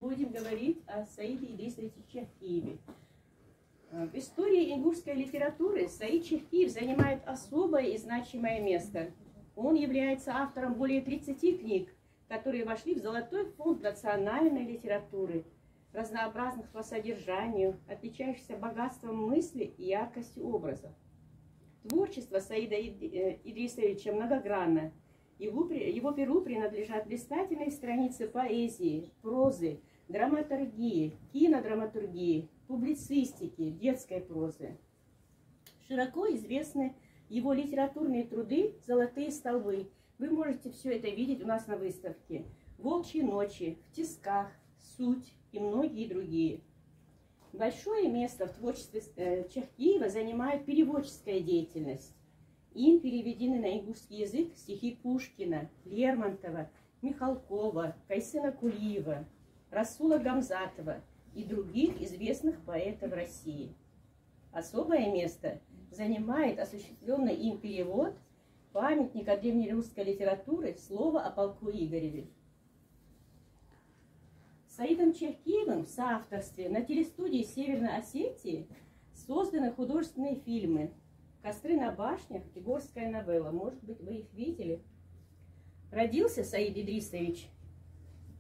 Будем говорить о Саиде Идрисовиче Чахкиеве. В истории ингушской литературы Саид Чахкиев занимает особое и значимое место. Он является автором более 30 книг, которые вошли в золотой фонд национальной литературы, разнообразных по содержанию, отличающихся богатством мысли и яркостью образов. Творчество Саида Идрисовича многогранно. Его перу принадлежат блистательные страницы поэзии, прозы, драматургии, кинодраматургии, публицистики, детской прозы. Широко известны его литературные труды «Золотые столбы». Вы можете все это видеть у нас на выставке. «Волчьи ночи», «В тисках», «Суть» и многие другие. Большое место в творчестве Чахкиева занимает переводческая деятельность. Им переведены на ингушский язык стихи Пушкина, Лермонтова, Михалкова, Кайсына Кулиева, Расула Гамзатова и других известных поэтов России. Особое место занимает осуществленный им перевод памятника древнерусской литературы «Слово о полку Игореве». Саидом Чахкиевым в соавторстве на телестудии Северной Осетии созданы художественные фильмы «Костры на башнях» и «Горская новелла». Может быть, вы их видели. Родился Саид Идрисович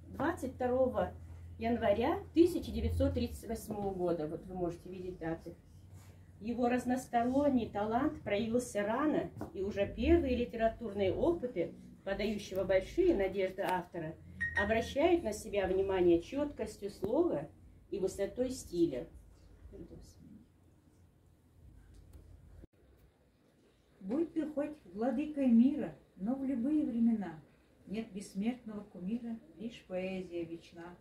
22 января 1938 года. Вот вы можете видеть даты. Его разносторонний талант проявился рано, и уже первые литературные опыты, подающего большие надежды автора, обращают на себя внимание четкостью слова и высотой стиля. Будь ты хоть владыкой мира, но в любые времена нет бессмертного кумира, лишь поэзия вечна.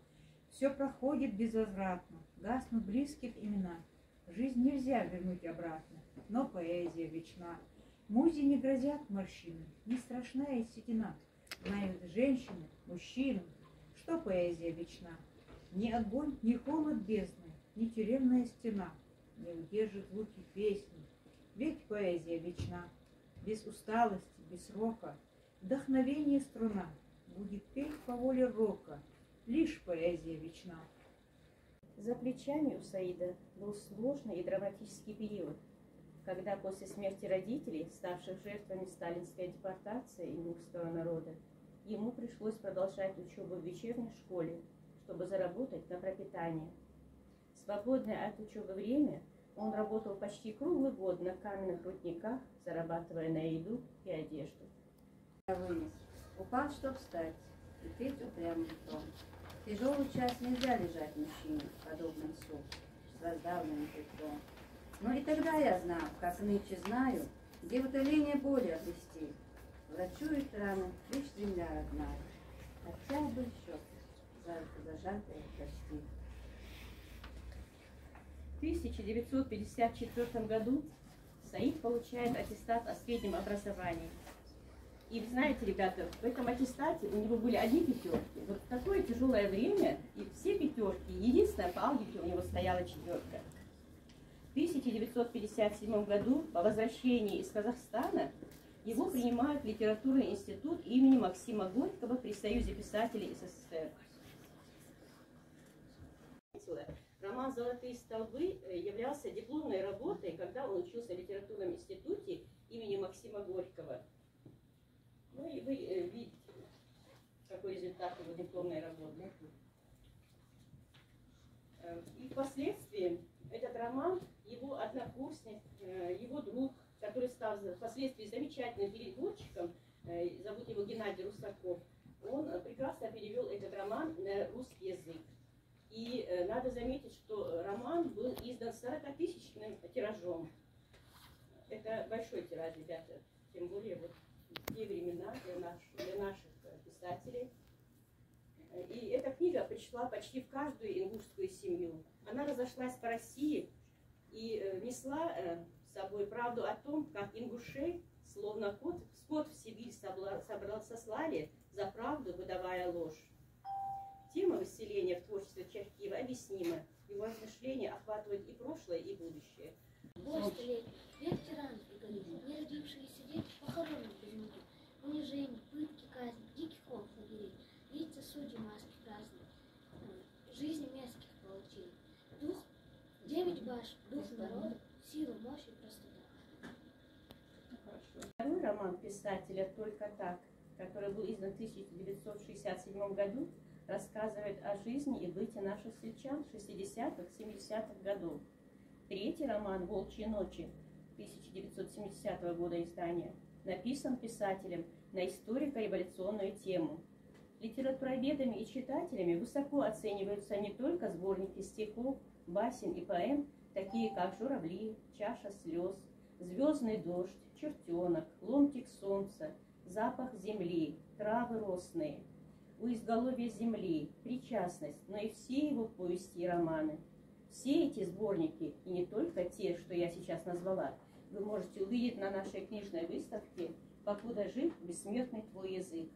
Все проходит безвозвратно, гаснут близких имена. Жизнь нельзя вернуть обратно, но поэзия вечна. Музе не грозят морщины, не страшная седина. Знают женщины, мужчины, что поэзия вечна. Ни огонь, ни холод бездны, ни тюремная стена не удержит звуки песни. Ведь поэзия вечна, без усталости, без рока, вдохновение струна будет петь по воле рока, лишь поэзия вечна. За плечами у Саида был сложный и драматический период, когда после смерти родителей, ставших жертвами сталинской депортации ингушского народа, ему пришлось продолжать учебу в вечерней школе, чтобы заработать на пропитание. В свободное от учебы время он работал почти круглый год на каменных рудниках, зарабатывая на еду и одежду. Упал, чтоб встать, и петь упрямым том. Тяжелый час нельзя лежать мужчине, подобным суп, с раздавленным плечом. Но и тогда я знал, как нынче знаю, где в утоление боли обрести. Врачует раны лишь земля родная, хотя бы еще зажатые почти. В 1954 году Саид получает аттестат о среднем образовании. И вы знаете, ребята, в этом аттестате у него были одни пятерки. Вот в такое тяжелое время, и все пятерки, единственное, по алгебре у него стояла четверка. В 1957 году, по возвращении из Казахстана, его принимают в литературный институт имени Максима Горького при Союзе писателей СССР. Роман «Золотые столбы» являлся дипломной работой, когда он учился в литературном институте имени Максима Горького. Ну и вы видите, какой результат его дипломной работы. И впоследствии этот роман, его однокурсник, его друг, который стал впоследствии замечательным переводчиком, зовут его Геннадий Русаков, он прекрасно перевел этот роман на русский язык. И надо заметить, что роман был издан 40-тысячным тиражом. Это большой тираж, ребята, тем более вот в те времена для наших писателей. И эта книга пришла почти в каждую ингушскую семью. Она разошлась по России и несла с собой правду о том, как ингушей, словно скот в Сибирь сослали за правду, выдавая ложь. Тема выселения в творчестве Чахкиева объяснима. Его размышления охватывают и прошлое, и будущее. Бой столетий, век тиранов и горит, не родившиеся дети похоронены без муки. Унижение, пытки, казни, дикий холод лагерей. Лица судьи, маски праздные. ваш дух народа, сила, мощь и простота. Хорошо. Второй роман писателя «Только так», который был издан в 1967 году, рассказывает о жизни и быте наших сельчан 60-х, 70-х годов. Третий роман «Волчьи ночи» 1970 года издания написан писателем на историко-революционную тему. Литературоведами и читателями высоко оцениваются не только сборники стихов, басен и поэм, такие как «Журавли», «Чаша слез», «Звездный дождь», «Чертенок», «Ломтик солнца», «Запах земли», «Травы росные», «У изголовья земли», «Причастность», но и все его повести и романы. Все эти сборники, и не только те, что я сейчас назвала, вы можете увидеть на нашей книжной выставке «Покуда жив бессмертный твой язык».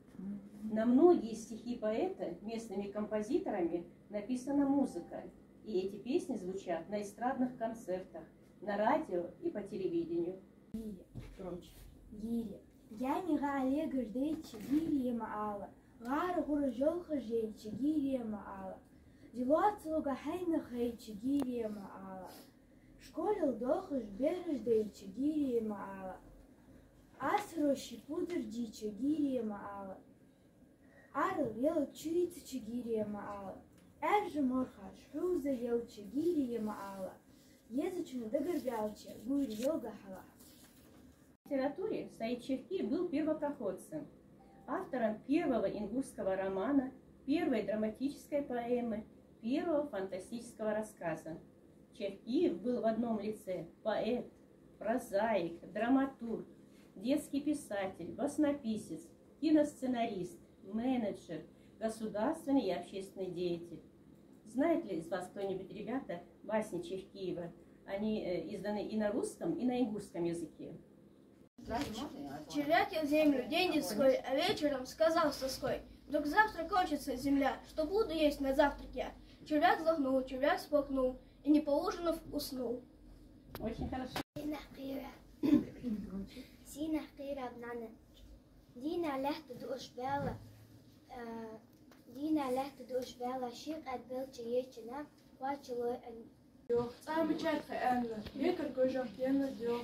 На многие стихи поэта местными композиторами написана музыка, и эти песни звучат на эстрадных концертах, на радио и по телевидению. Громче. Гири. Янига Олега ждейчи гири маала. Гара гура жолха жейчи гири маала. Дилуацлуга хайна хайчи гири маала. Школил дохаш береш дейчи гири маала. Асроши пудр дичи гири маала. Арл ел чуица чигири маала. Эржи морхаш хруза ел чигири маала. Езычно догорбялче гури ел гахала. В литературе Саид Чехкиев был первопроходцем, автором первого ингушского романа, первой драматической поэмы, первого фантастического рассказа. Чехкиев был в одном лице поэт, прозаик, драматург, детский писатель, баснописец, киносценарист, менеджер, государственный и общественный деятель. Знает ли из вас кто-нибудь, ребята, басни Чехкиева? Они изданы и на русском, и на ингушском языке. Червяк ел землю день детской, а вечером сказал с тоской: вдруг завтра кончится земля, что буду есть на завтрак я. Червяк вздохнул, червяк сплакнул, и не поужинав уснул. Очень хорошо. Сина хтира бнана. Дина лехта душ бела шик от белче ечина, вачелой Замечать хэнна, векер гожок ена дёв.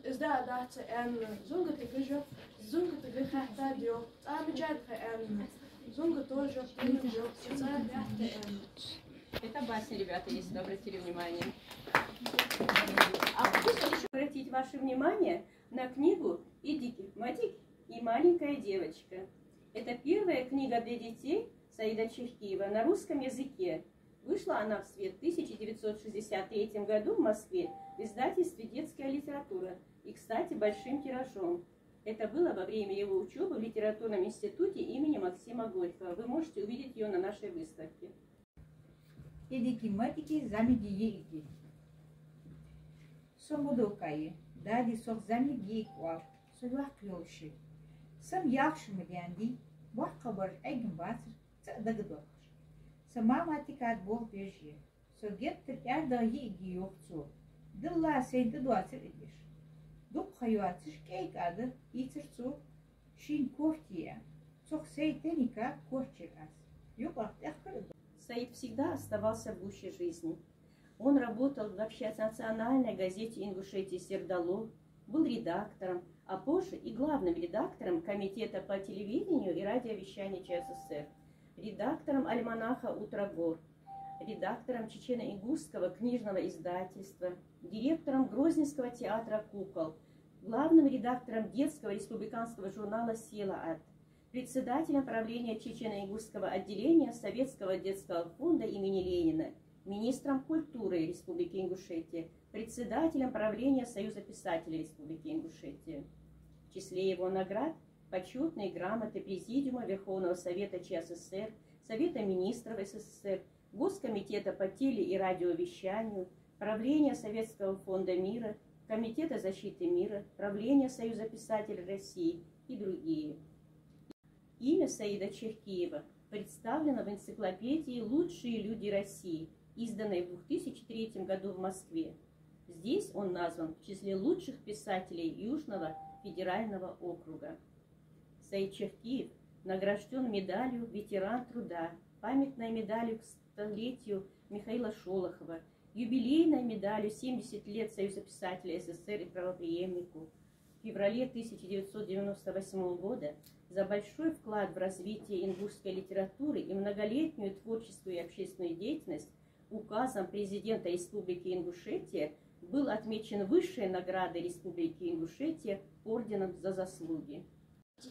Изда датса энна, зунга ты гожок, зунга ты гахта дёв. Замечать хэнна, зунга тоже ена дёв. Это басня, ребята, если вы обратили внимание. А пусть еще обратить ваше внимание на книгу «Идики, Матик и маленькая девочка». Это первая книга для детей Саида Чехкиева на русском языке. Вышла она в свет в 1963 году в Москве в издательстве «Детская литература» и, кстати, большим тиражом. Это было во время его учебы в литературном институте имени Максима Горького. Вы можете увидеть ее на нашей выставке. Идики матики замиги еги. Сомудокаи, дади сох замиги иквар, сулвах клёши. Сам яхшим ганди, вахкабар эгм батр, цадагдох. Сама матикат бог бежи. Согеттер эрда еги йохцу. Дылла сейнты дуацер эдиш. Дуп хаюатиш кейк ады, ицерцу, шин кофтия. Цох сейтеника кохчерас. Юбах техкарыду. Саид всегда оставался в гуще жизни. Он работал в общенациональной газете Ингушетии «Сердало», был редактором, а позже и главным редактором Комитета по телевидению и радиовещанию ЧССР, редактором альманаха «Утрогор», редактором Чечено-Ингушского книжного издательства, директором Грозненского театра кукол, главным редактором детского республиканского журнала «Села-Ат», председателем правления Чечено-Ингушского отделения Советского детского фонда имени Ленина, министром культуры Республики Ингушетия, председателем правления Союза писателей Республики Ингушетия. В числе его наград почетные грамоты Президиума Верховного Совета ЧССР, Совета министров СССР, Госкомитета по теле- и радиовещанию, правления Советского фонда мира, Комитета защиты мира, правления Союза писателей России и другие. Имя Саида Чехкиева представлено в энциклопедии «Лучшие люди России», изданной в 2003 году в Москве. Здесь он назван в числе лучших писателей Южного федерального округа. Саид Чехкиев награжден медалью «Ветеран труда», памятной медалью к столетию Михаила Шолохова, юбилейной медалью 70 лет Союза писателей СССР и правопреемнику в феврале 1998 года за большой вклад в развитие ингушской литературы и многолетнюю творческую и общественную деятельность указом президента Республики Ингушетия был отмечен высшей наградой Республики Ингушетия орденом за заслуги.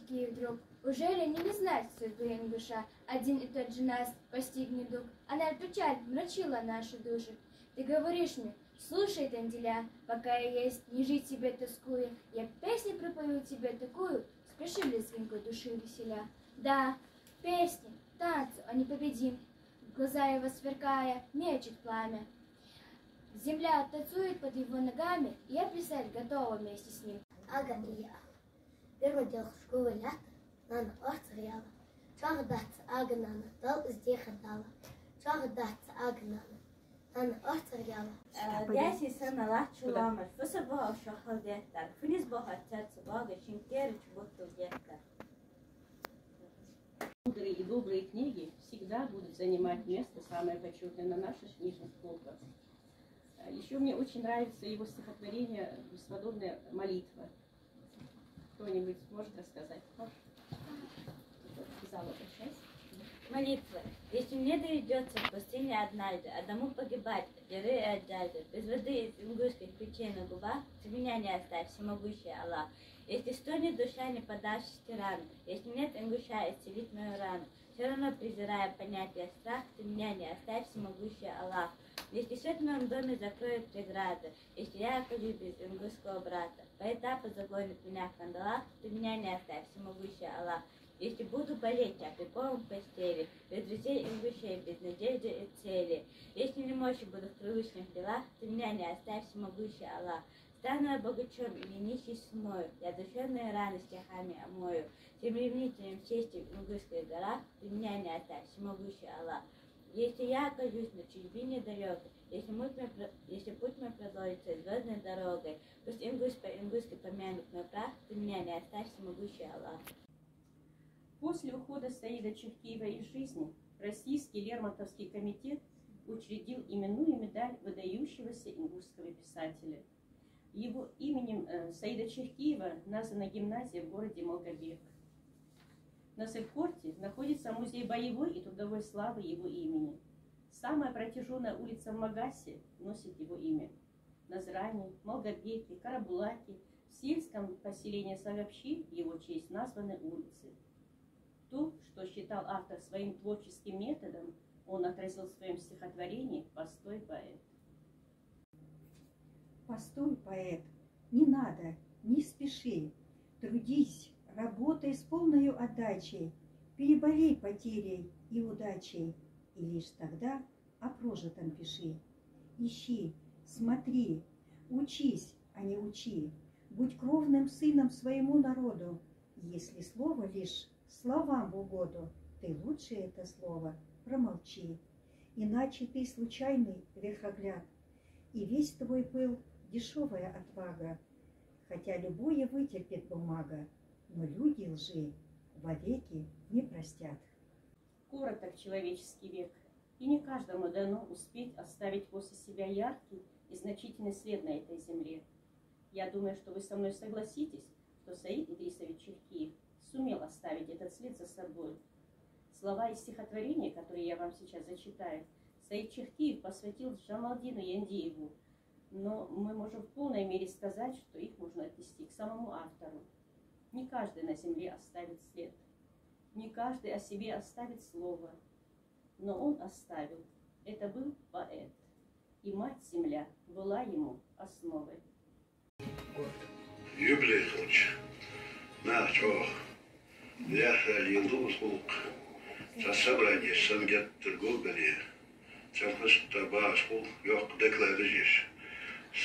Киев друг, уже ли не знать судьбы ингуша? Один и тот же нас постигнет дух. Она печаль мрачила наши души. Ты говоришь мне, слушай, Танделя, пока я есть, не жить себе тоскуя. Я песню пропою тебе такую, спеши лезгинку души веселя. Да, песни, танцу, а не победим. Глаза его сверкая, мечет пламя. Земля танцует под его ногами, и я плясать готова вместе с ним. Ага, и я. Первый дел в школе лето, Нана орцаряла. Чардаться агнана, дал здесь дала. Чардаться агнана, Нана орцаряла. Дяси сына лачуламар, фусабага шахал деттар, фунизбага цацабага, шинкерич ботту деттар. Мудрые и добрые книги всегда будут занимать место самое почетное на наших книжных полках. Еще мне очень нравится его стихотворение «Бесподобная молитва». Кто-нибудь может рассказать? Молитва. Если мне доведется в пустыне однажды, одному погибать, дыры и от жажды, без воды из ингушских печей на губах, ты меня не оставь, всемогущий Аллах. Если стонет душа, не подавшись тирану, если нет ингуша, исцелить мою рану, все равно презирая понятие страх, ты меня не оставь, всемогущий Аллах. Если свет в моем доме закроет преграды, если я окажусь без ингушского брата, поэтапу загонит меня в кандалах, ты меня не оставь, всемогущий Аллах. Если буду болеть, а припомню в постели, без друзей ингушей, без надежды и цели, если не мощи буду в привычных делах, ты меня не оставь, всемогущий Аллах. Стану я богачом и нищий смою, я душевные раны стихами омою, тем ревнителем чести в ингушских горах, ты меня не оставь, всемогущий Аллах. Если я окажусь на чужбине далекой, если путь мой продолжится звездной дорогой, пусть ингуш по-ингушски помянет мой прах, ты меня не оставь, всемогущий Аллах. После ухода Саида Чехкиева из жизни Российский Лермонтовский комитет учредил именную медаль выдающегося ингушского писателя. Его именем Саида Чехкиева названа гимназия в городе Малгобек. На Сыпкорте находится музей боевой и трудовой славы его имени. Самая протяженная улица в Магасе носит его имя. На Зране, Малгобеке, Карабулаке, в сельском поселении Сагапщи в его честь названы улицы. То, что считал автор своим творческим методом, он отразил в своем стихотворении «Постой, поэт». Постой, поэт, не надо, не спеши, трудись, работай с полной отдачей, переболей потерей и удачей, и лишь тогда о прожитом пиши. Ищи, смотри, учись, а не учи, будь кровным сыном своему народу. Если слово лишь словам в угоду, ты лучше это слово промолчи, иначе ты случайный верхогляд, и весь твой пыл дешевая отвага, хотя любое вытерпит бумага, но люди лжи вовеки не простят. Короток человеческий век, и не каждому дано успеть оставить после себя яркий и значительный след на этой земле. Я думаю, что вы со мной согласитесь, что Саид Идрисович Чехкиев сумел оставить этот след за собой. Слова из стихотворения, которые я вам сейчас зачитаю, Саид Чехкиев посвятил Джамалдину Яндееву, но мы можем в полной мере сказать, что их можно отнести к самому автору. Не каждый на земле оставит след, не каждый о себе оставит слово, но он оставил. Это был поэт, и мать-земля была ему основой. Юбилей случай. На что? Я ходил в звук. За собрание сангет торговли. Церковь табашку лег декларируешь.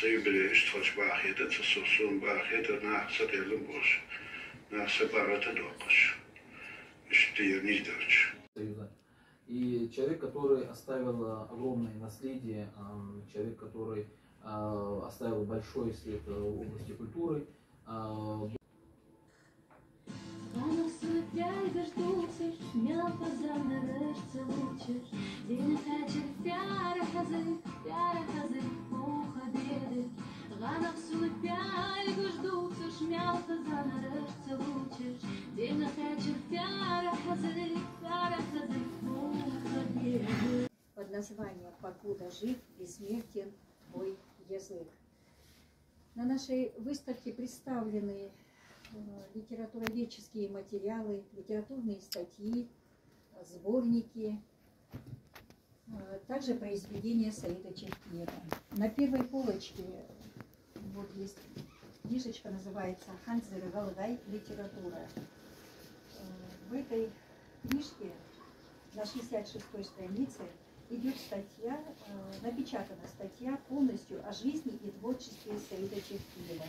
Юбилей что бахет, это сосун бахет, на сателлум бош. На сепарата докаш. Что я не дочь. И человек, который оставил огромное наследие, человек, который оставил большой след в области культуры. День название «Покуда жив, бессмертен твой язык». На нашей выставке представлены литературоведческие материалы, литературные статьи, сборники, также произведения Саида Чехтиева. На первой полочке вот есть книжечка, называется «Ханзер Галгай. Литература». В этой книжке на 66-й странице идет статья, напечатана статья полностью о жизни и творчестве Саида Чехтиева.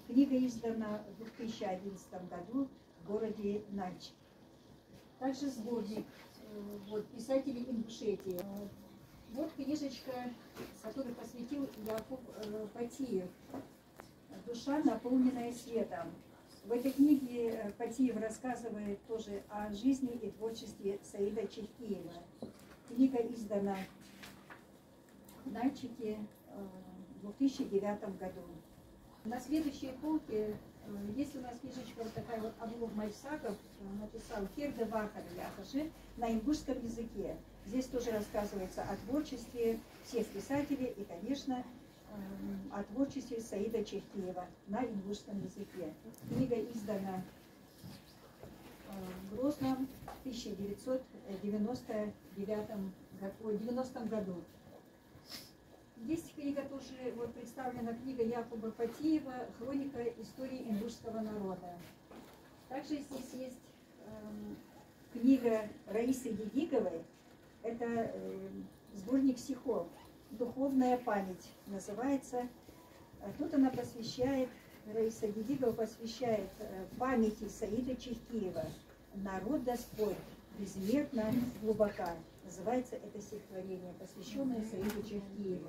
Книга издана в 2011 году в городе Нальчик. Также сборник вот, писателей Ингушетии. Вот книжечка, которую посвятил Якуб Патиев «Душа, наполненная светом». В этой книге Патиев рассказывает тоже о жизни и творчестве Саида Чехтиева. Книга издана в Нальчике в 2009 году. На следующей полке есть у нас книжечка вот такая вот Аблов Майсаков написал «Херде Вахар Ляхаши» на ингушском языке. Здесь тоже рассказывается о творчестве всех писателей и, конечно, о творчестве Саида Чехтиева на ингушском языке. Книга издана в Грозном в 1990 году. Здесь книга тоже вот представлена, книга Якуба Патиева «Хроника истории ингушского народа». Также здесь есть книга Раисы Дидиковой, это сборник стихов «Духовная память» называется. Тут она посвящает, Раиса Дидикова посвящает памяти Саида Чехтиева «Народ Господь, безмерно глубока». Называется это стихотворение, посвященное Саиду Чехтиеву.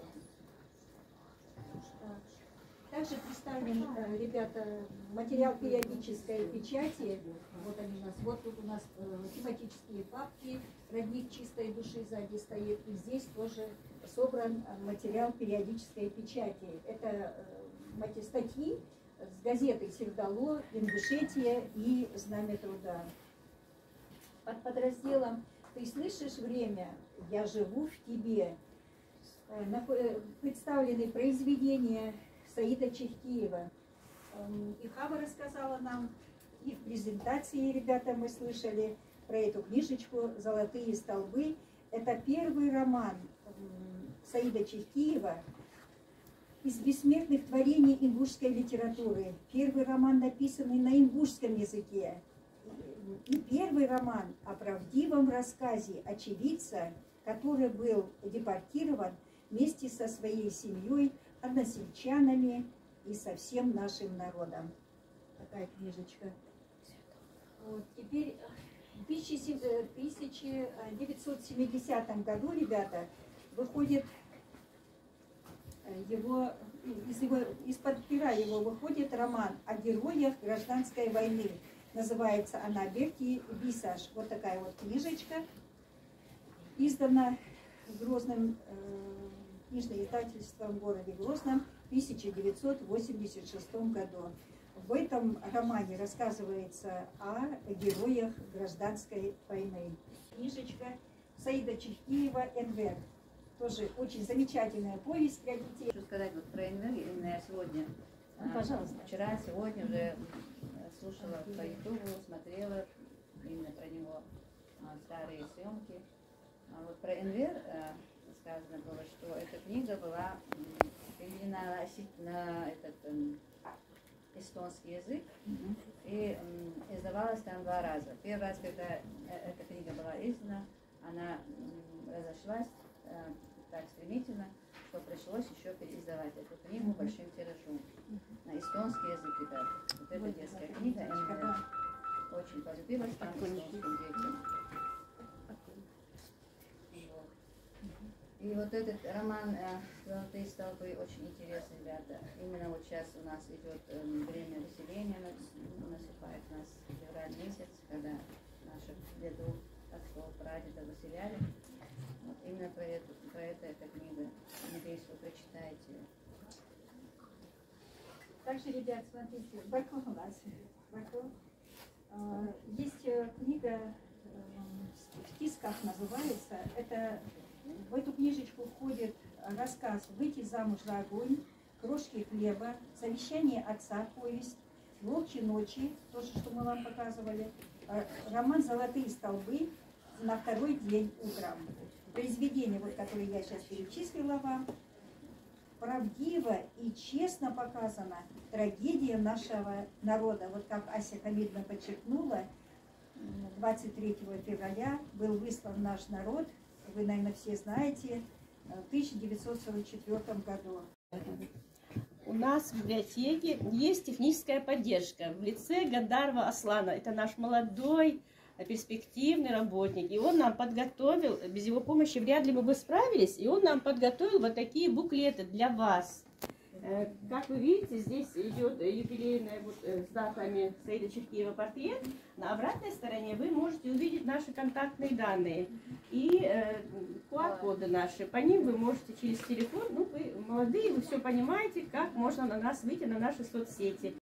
Также представлен, ребята, материал периодической печати. Вот они у нас. Вот тут у нас тематические папки, родник чистой души сзади стоит. И здесь тоже собран материал периодической печати. Это статьи с газеты «Севдало», «Ингушетия» и «Знамя труда». Под подразделом «Ты слышишь время? Я живу в тебе» представлены произведения Саида Чехтиева. И Хава рассказала нам, и в презентации, ребята, мы слышали про эту книжечку «Золотые столбы». Это первый роман Саида Чехтиева из бессмертных творений ингушской литературы. Первый роман, написанный на ингушском языке. И первый роман о правдивом рассказе очевидца, который был депортирован вместе со своей семьей, односельчанами и со всем нашим народом. Такая книжечка. Вот. Теперь в 1970 году, ребята, выходит из-под пера его выходит роман о героях гражданской войны. Называется она «Берти Бисаш». Вот такая вот книжечка. Издана Грозным книжным издательством в городе Грозном в 1986 году. В этом романе рассказывается о героях гражданской войны. Книжечка Саида Чехтиева «Энвер». Тоже очень замечательная повесть для детей. Хочу сказать вот про «Энвер». Именно я сегодня, пожалуйста. Вчера, сегодня уже слушала по ютубу, смотрела именно про него старые съемки. Вот про «Энвер» сказано было, что эта книга была переведена на этот эстонский язык и издавалась там 2 раза. Первый раз, когда эта книга была издана, она разошлась так стремительно, что пришлось еще переиздавать эту книгу большим тиражом на эстонский язык. Ребята. Вот эта детская книга очень полюбилась там эстонским детям. И вот этот роман «Золотые столбы» очень интересный, ребята. Именно вот сейчас у нас идет время выселения, наступает у нас февраль месяц, когда наших дедов, отцов, прадедов выселяли. Вот именно про это эта книга. Надеюсь, вы прочитаете. Также, ребят, смотрите, Барков у нас. Есть книга в тисках называется. Это В эту книжечку входит рассказ «Выйти замуж за огонь», «Крошки хлеба», «Завещание отца», повесть, «Волчьи ночи», то, что мы вам показывали, роман «Золотые столбы» на второй день утром. Произведение, вот, которое я сейчас перечислила вам, правдиво и честно показана трагедия нашего народа. Вот как Ася Хамидовна подчеркнула, 23 февраля был выслан наш народ, вы, наверное, все знаете, в 1944 году. У нас в библиотеке есть техническая поддержка в лице Гадарова Аслана. Это наш молодой, перспективный работник. И он нам подготовил, без его помощи вряд ли мы бы справились, и он нам подготовил вот такие буклеты для вас. Как вы видите, здесь идет юбилейная с датами Саида Чехтиева портрет. На обратной стороне вы можете увидеть наши контактные данные и QR-коды наши. По ним вы можете через телефон, ну вы молодые, вы все понимаете, как можно на нас выйти, на наши соцсети.